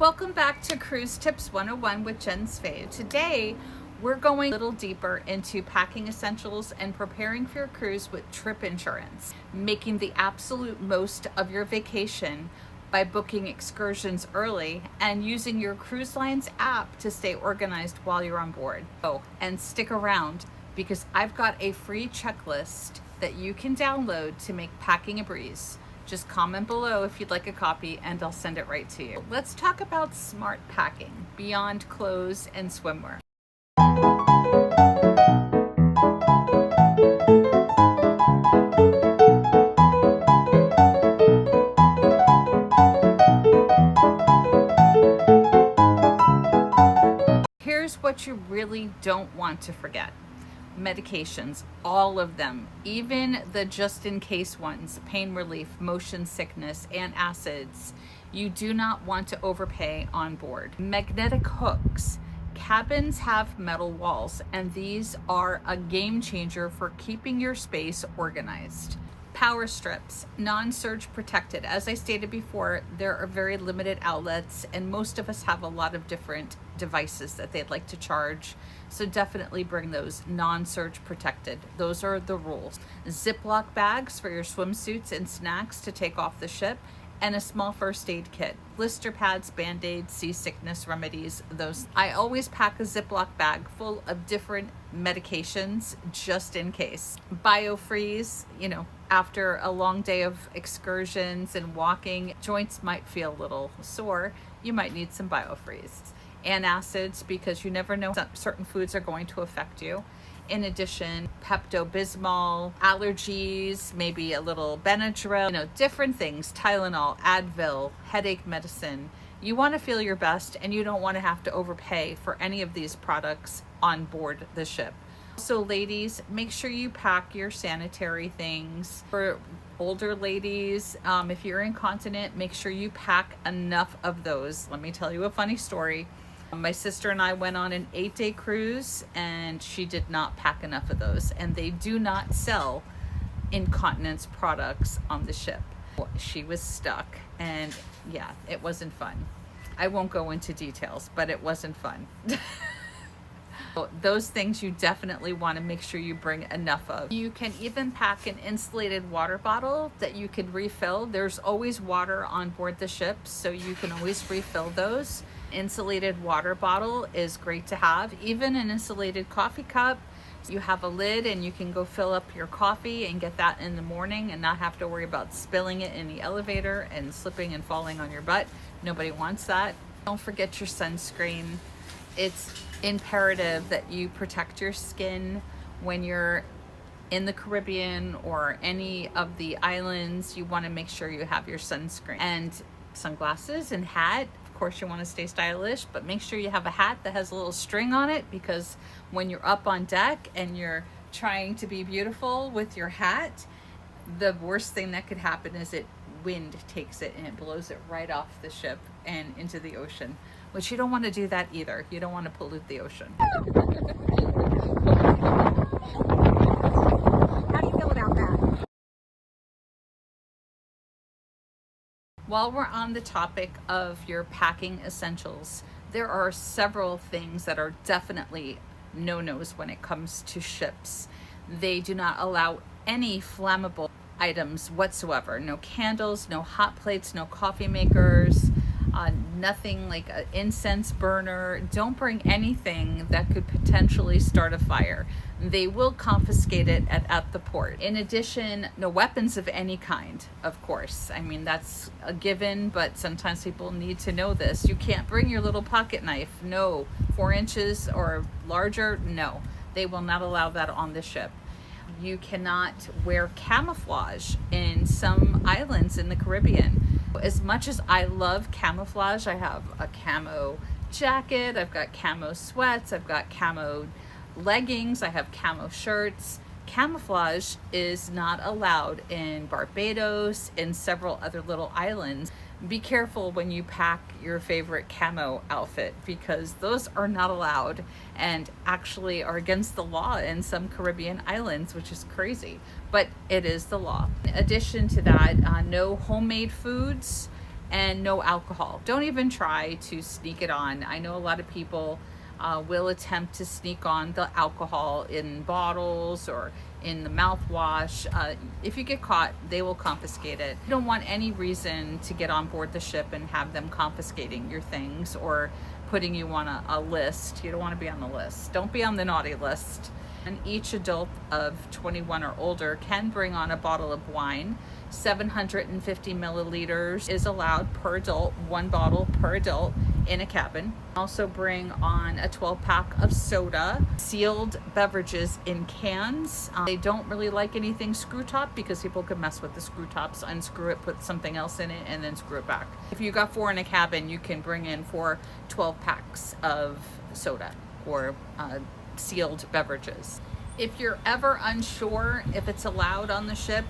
Welcome back to Cruise Tips 101 with Jen Svade. Today, we're going a little deeper into packing essentials and preparing for your cruise with trip insurance, making the absolute most of your vacation by booking excursions early and using your cruise line's app to stay organized while you're on board. Oh, and stick around because I've got a free checklist that you can download to make packing a breeze. Just comment below if you'd like a copy and I'll send it right to you. Let's talk about smart packing beyond clothes and swimwear. Here's what you really don't want to forget. Medications, all of them, even the just in case ones, pain relief, motion sickness, antacids. You do not want to overpay on board. Magnetic hooks. Cabins have metal walls, and these are a game changer for keeping your space organized. Power strips, non-surge protected. As I stated before, there are very limited outlets, and most of us have a lot of different devices that they'd like to charge. So definitely bring those non-surge protected. Those are the rules. Ziploc bags for your swimsuits and snacks to take off the ship, and a small first aid kit. Blister pads, band-aids, seasickness remedies, those. I always pack a Ziploc bag full of different medications just in case. Biofreeze, after a long day of excursions and walking, joints might feel a little sore. You might need some Biofreeze. Antacids, because you never know, certain foods are going to affect you. In addition, Pepto-Bismol, allergies, maybe a little Benadryl, different things, Tylenol, Advil, headache medicine. You want to feel your best, and you don't want to have to overpay for any of these products on board the ship. So ladies, make sure you pack your sanitary things. For older ladies, if you're incontinent, make sure you pack enough of those. Let me tell you a funny story. My sister and I went on an 8-day cruise, and she did not pack enough of those, and they do not sell incontinence products on the ship. She was stuck, and yeah, it wasn't fun. I won't go into details, but it wasn't fun. Those things you definitely want to make sure you bring enough of. You can even pack an insulated water bottle that you can refill. There's always water on board the ship, so you can always refill those. Insulated water bottle is great to have. Even an insulated coffee cup. You have a lid and you can go fill up your coffee and get that in the morning and not have to worry about spilling it in the elevator and slipping and falling on your butt. Nobody wants that. Don't forget your sunscreen. It's imperative that you protect your skin when you're in the Caribbean or any of the islands. You want to make sure you have your sunscreen and sunglasses and hat. Of course, you want to stay stylish, but make sure you have a hat that has a little string on it, because when you're up on deck and you're trying to be beautiful with your hat, the worst thing that could happen is wind takes it and it blows it right off the ship and into the ocean, which you don't want to do that either. You don't want to pollute the ocean. How do you feel about that? While we're on the topic of your packing essentials, there are several things that are definitely no-nos when it comes to ships. They do not allow any flammable items whatsoever. No candles, no hot plates, no coffee makers, nothing like an incense burner. Don't bring anything that could potentially start a fire. They will confiscate it at the port. In addition, no weapons of any kind, of course. I mean, that's a given, but sometimes people need to know this. You can't bring your little pocket knife. No. 4 inches or larger, no. They will not allow that on the ship. You cannot wear camouflage in some islands in the Caribbean. As much as I love camouflage, I have a camo jacket, I've got camo sweats, I've got camo leggings, I have camo shirts. Camouflage is not allowed in Barbados, in several other little islands. Be careful when you pack your favorite camo outfit, because those are not allowed and actually are against the law in some Caribbean islands, which is crazy, but it is the law. In addition to that, no homemade foods, and no alcohol. Don't even try to sneak it on. I know a lot of people will attempt to sneak on the alcohol in bottles or in the mouthwash. If you get caught, they will confiscate it. You don't want any reason to get on board the ship and have them confiscating your things or putting you on a list. You don't want to be on the list. Don't be on the naughty list. And each adult of 21 or older can bring on a bottle of wine. 750 milliliters is allowed per adult, one bottle per adult in a cabin. Also bring on a 12-pack of soda, sealed beverages in cans. They don't really like anything screw top because people could mess with the screw tops, unscrew it, put something else in it, and then screw it back. If you got 4 in a cabin, you can bring in 4 12-packs of soda or sealed beverages. If you're ever unsure if it's allowed on the ship,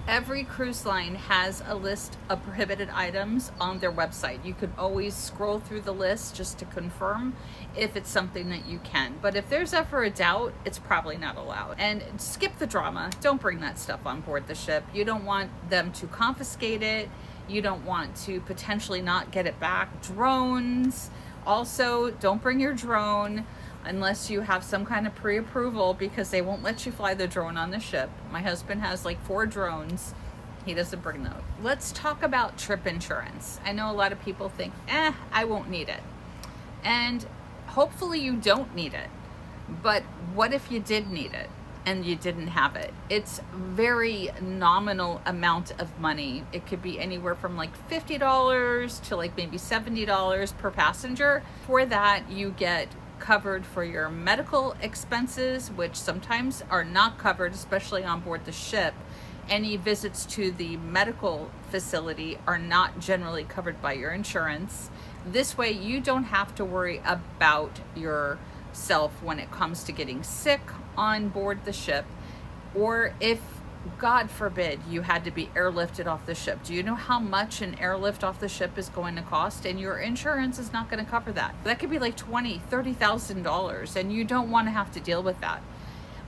every cruise line has a list of prohibited items on their website. You can always scroll through the list just to confirm if it's something that you can. But if there's ever a doubt, it's probably not allowed. And skip the drama. Don't bring that stuff on board the ship. You don't want them to confiscate it. You don't want to potentially not get it back. Drones. Also, don't bring your drone unless you have some kind of pre-approval, because they won't let you fly the drone on the ship. My husband has like 4 drones. He doesn't bring those. Let's talk about trip insurance. I know a lot of people think, I won't need it. And hopefully you don't need it. But what if you did need it and you didn't have it? It's very nominal amount of money. It could be anywhere from like $50 to like maybe $70 per passenger. For that, you get covered for your medical expenses, which sometimes are not covered, especially on board the ship. Any visits to the medical facility are not generally covered by your insurance. This way you don't have to worry about yourself when it comes to getting sick on board the ship, or if God forbid you had to be airlifted off the ship. Do you know how much an airlift off the ship is going to cost? And your insurance is not going to cover that. That could be like $20,000, $30,000, and you don't want to have to deal with that.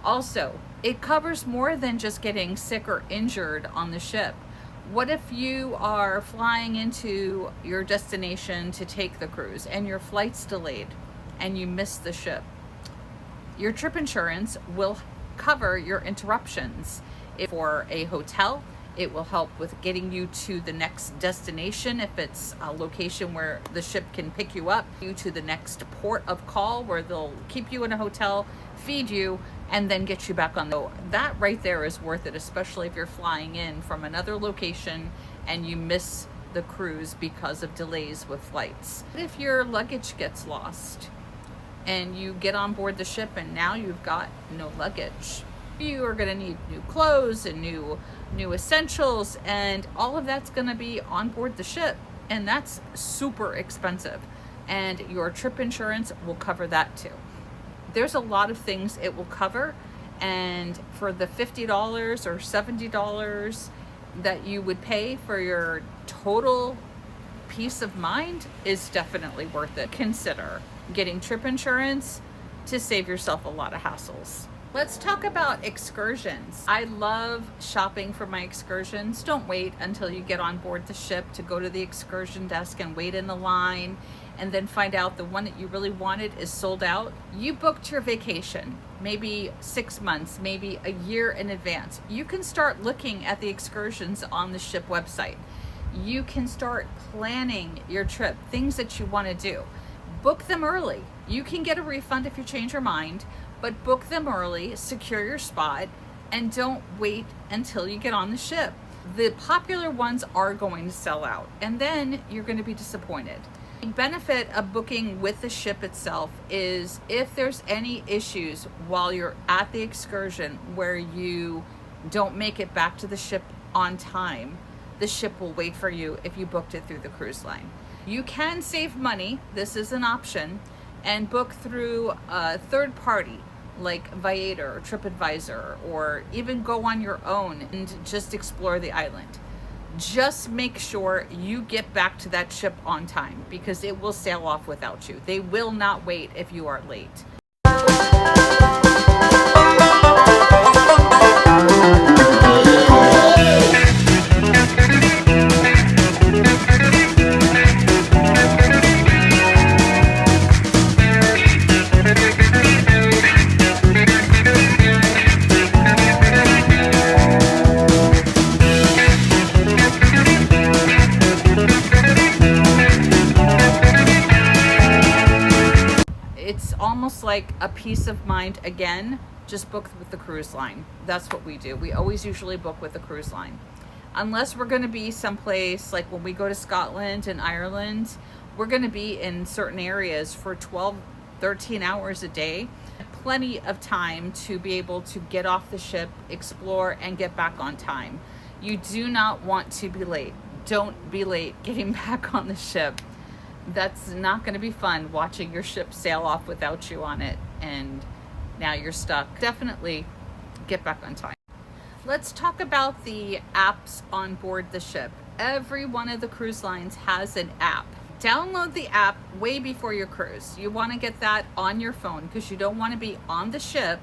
Also, it covers more than just getting sick or injured on the ship. What if you are flying into your destination to take the cruise and your flight's delayed and you miss the ship? Your trip insurance will cover your interruptions. For a hotel, it will help with getting you to the next destination if it's a location where the ship can pick you up, you to the next port of call where they'll keep you in a hotel, feed you, and then get you back on. So that right there is worth it, especially if you're flying in from another location and you miss the cruise because of delays with flights. If your luggage gets lost and you get on board the ship and now you've got no luggage, you are going to need new clothes and new essentials, and all of that's going to be on board the ship, and that's super expensive, and your trip insurance will cover that too. There's a lot of things it will cover, and for the $50 or $70 that you would pay for your total peace of mind is definitely worth it. Consider getting trip insurance to save yourself a lot of hassles. Let's talk about excursions. I love shopping for my excursions. Don't wait until you get on board the ship to go to the excursion desk and wait in the line and then find out the one that you really wanted is sold out. You booked your vacation maybe 6 months, maybe a year in advance. You can start looking at the excursions on the ship website. You can start planning your trip, things that you want to do. Book them early. You can get a refund if you change your mind, but book them early, secure your spot, and don't wait until you get on the ship. The popular ones are going to sell out, and then you're going to be disappointed. The benefit of booking with the ship itself is if there's any issues while you're at the excursion where you don't make it back to the ship on time, the ship will wait for you if you booked it through the cruise line. You can save money, this is an option, and book through a third party like Viator or TripAdvisor, or even go on your own and just explore the island. Just make sure you get back to that ship on time, because it will sail off without you. They will not wait if you are late. almost like a peace of mind. Again, just book with the cruise line. That's what we do. We always usually book with the cruise line. Unless we're going to be someplace like when we go to Scotland and Ireland, we're going to be in certain areas for 12, 13 hours a day. Plenty of time to be able to get off the ship, explore, and get back on time. You do not want to be late. Don't be late getting back on the ship. That's not going to be fun, watching your ship sail off without you on it and now you're stuck. Definitely get back on time. Let's talk about the apps on board the ship. Every one of the cruise lines has an app. Download the app way before your cruise. You want to get that on your phone because you don't want to be on the ship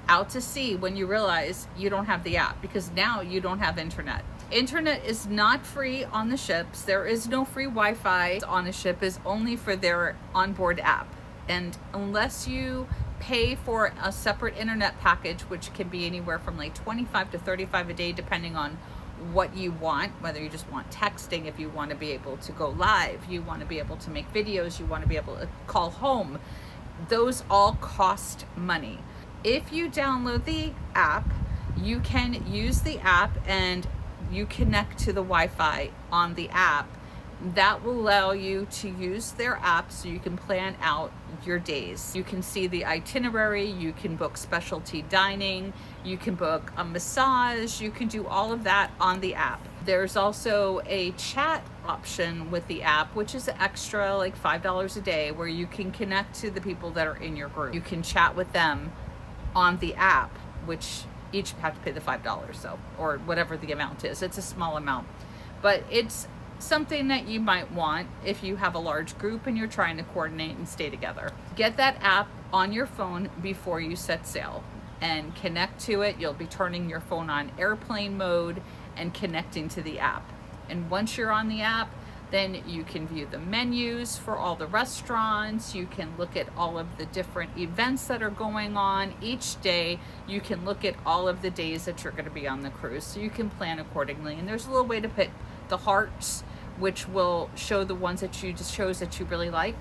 out to sea when you realize you don't have the app, because now you don't have internet. Internet is not free on the ships. There is no free Wi-Fi on a ship. Is only for their onboard app. And unless you pay for a separate internet package, which can be anywhere from like 25 to 35 a day, depending on what you want, whether you just want texting, if you want to be able to go live, you want to be able to make videos, you want to be able to call home, those all cost money. If you download the app, you can use the app and you connect to the Wi-Fi on the app. That will allow you to use their app so you can plan out your days. You can see the itinerary, you can book specialty dining, you can book a massage, you can do all of that on the app. There's also a chat option with the app, which is extra, like $5 a day, where you can connect to the people that are in your group. You can chat with them on the app, which each have to pay the $5, so, or whatever the amount is. It's a small amount, but it's something that you might want if you have a large group and you're trying to coordinate and stay together. Get that app on your phone before you set sail and connect to it. You'll be turning your phone on airplane mode and connecting to the app. And once you're on the app, then you can view the menus for all the restaurants. You can look at all of the different events that are going on each day. You can look at all of the days that you're going to be on the cruise, so you can plan accordingly. And there's a little way to put the hearts, which will show the ones that you just chose that you really like.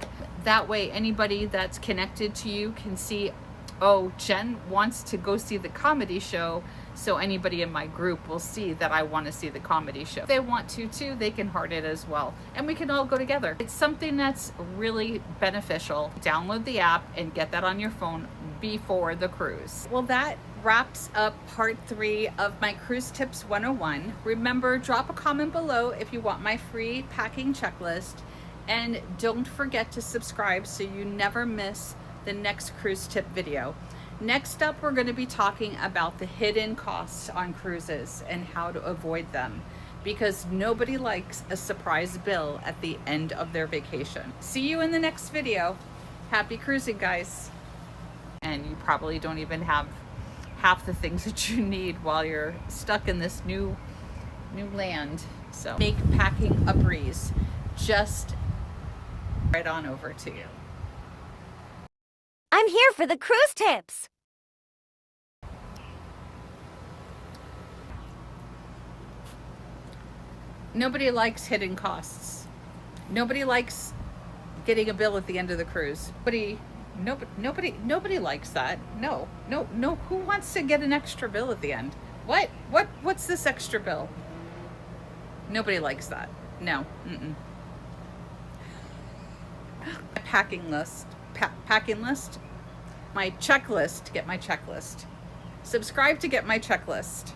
That way anybody that's connected to you can see, oh, Jen wants to go see the comedy show, so anybody in my group will see that I want to see the comedy show. If they want to too, they can heart it as well, and we can all go together. It's something that's really beneficial. Download the app and get that on your phone before the cruise. Well, that wraps up part 3 of my Cruise Tips 101. Remember, drop a comment below if you want my free packing checklist, and don't forget to subscribe so you never miss the next cruise tip video. Next up, we're going to be talking about the hidden costs on cruises and how to avoid them, because nobody likes a surprise bill at the end of their vacation. See you in the next video. Happy cruising, guys. And you probably don't even have half the things that you need while you're stuck in this new land. So make packing a breeze. Just right on over to you. I'm here for the cruise tips. Nobody likes hidden costs. Nobody likes getting a bill at the end of the cruise. Nobody likes that. No. Who wants to get an extra bill at the end? What's this extra bill? Nobody likes that. No. Packing list. Packing list. My checklist. Get my checklist. Subscribe to get my checklist.